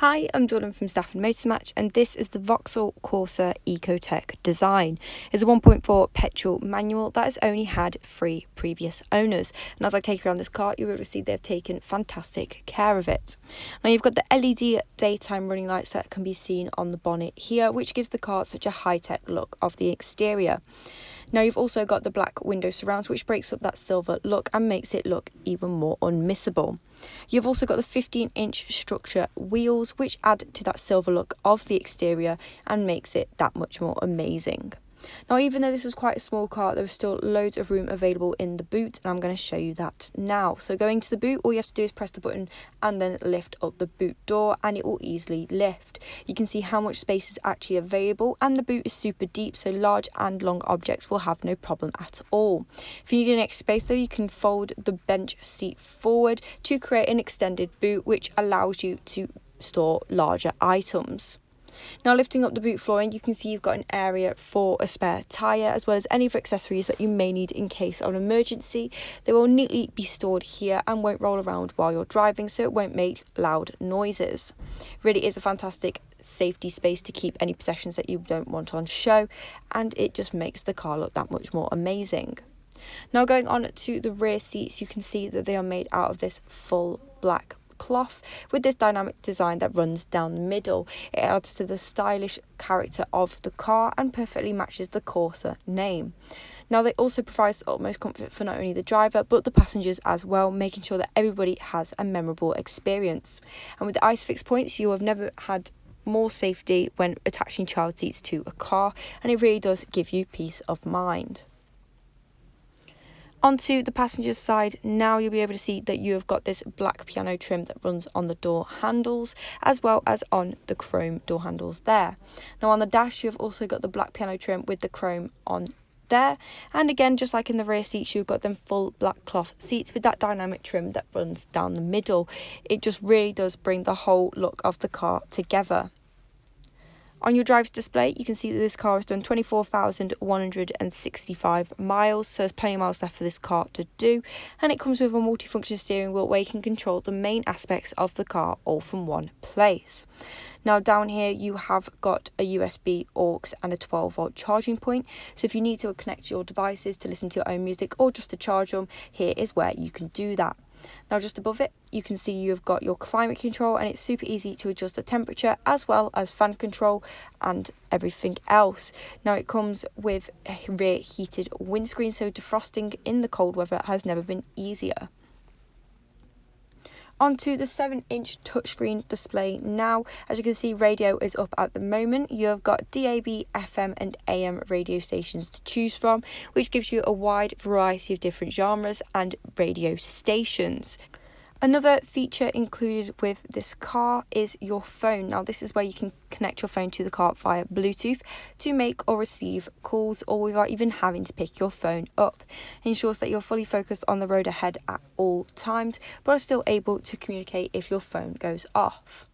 Hi, I'm Jordan from Stafford Motor Match, and this is the Vauxhall Corsa ecoTec design. It's a 1.4 petrol manual that has only had 3 previous owners, and as I take around this car, you'll be able to see they've taken fantastic care of it. Now you've got the LED daytime running lights that can be seen on the bonnet here, which gives the car such a high-tech look of the exterior. Now you've also got the black window surrounds, which breaks up that silver look and makes it look even more unmissable. You've also got the 15-inch structure wheels, which add to that silver look of the exterior and makes it that much more amazing. Now, even though this is quite a small car, there is still loads of room available in the boot, and I'm going to show you that now. So going to the boot, all you have to do is press the button and then lift up the boot door, and it will easily lift. You can see how much space is actually available, and the boot is super deep, so large and long objects will have no problem at all. If you need an extra space though, you can fold the bench seat forward to create an extended boot, which allows you to store larger items. Now, lifting up the boot flooring, you can see you've got an area for a spare tyre, as well as any other accessories that you may need in case of an emergency. They will neatly be stored here and won't roll around while you're driving, so it won't make loud noises. It really is a fantastic safety space to keep any possessions that you don't want on show, and it just makes the car look that much more amazing. Now, going on to the rear seats, you can see that they are made out of this full black cloth with this dynamic design that runs down the middle. It adds to the stylish character of the car and perfectly matches the Corsa name. Now, they also provide utmost comfort for not only the driver but the passengers as well, making sure that everybody has a memorable experience. And with the ISOFIX points, you have never had more safety when attaching child seats to a car, and it really does give you peace of mind. Onto the passenger side now, you'll be able to see that you have got this black piano trim that runs on the door handles as well as on the chrome door handles there. Now on the dash, you've also got the black piano trim with the chrome on there, and again, just like in the rear seats, you've got them full black cloth seats with that dynamic trim that runs down the middle. It just really does bring the whole look of the car together. On your driver's display, you can see that this car has done 24,165 miles, so there's plenty of miles left for this car to do, and it comes with a multifunction steering wheel where you can control the main aspects of the car all from one place. Now down here you have got a USB aux and a 12-volt charging point, so if you need to connect your devices to listen to your own music or just to charge them, here is where you can do that. Now just above it, you can see you've got your climate control, and it's super easy to adjust the temperature as well as fan control and everything else. Now it comes with a rear heated windscreen, so defrosting in the cold weather has never been easier. Onto the 7-inch touchscreen display now. As you can see, radio is up at the moment. You have got DAB, FM and AM radio stations to choose from, which gives you a wide variety of different genres and radio stations. Another feature included with this car is your phone. Now this is where you can connect your phone to the car via Bluetooth to make or receive calls, or without even having to pick your phone up. It ensures that you're fully focused on the road ahead at all times, but are still able to communicate if your phone goes off.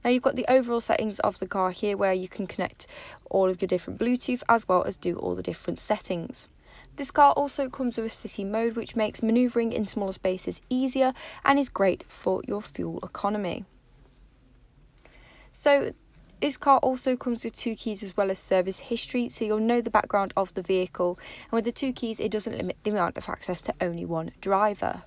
Now you've got the overall settings of the car here, where you can connect all of your different Bluetooth as well as do all the different settings. This car also comes with a city mode, which makes manoeuvring in smaller spaces easier and is great for your fuel economy. So this car also comes with 2 keys as well as service history, so you'll know the background of the vehicle, and with the 2 keys it doesn't limit the amount of access to only one driver.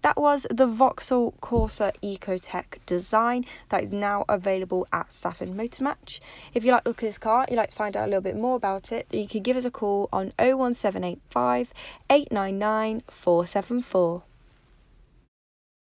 That was the Vauxhall Corsa ecoTec design that is now available at Stafford Motor Match. If you like the look of this car, you'd like to find out a little bit more about it, then you can give us a call on 01785 899 474.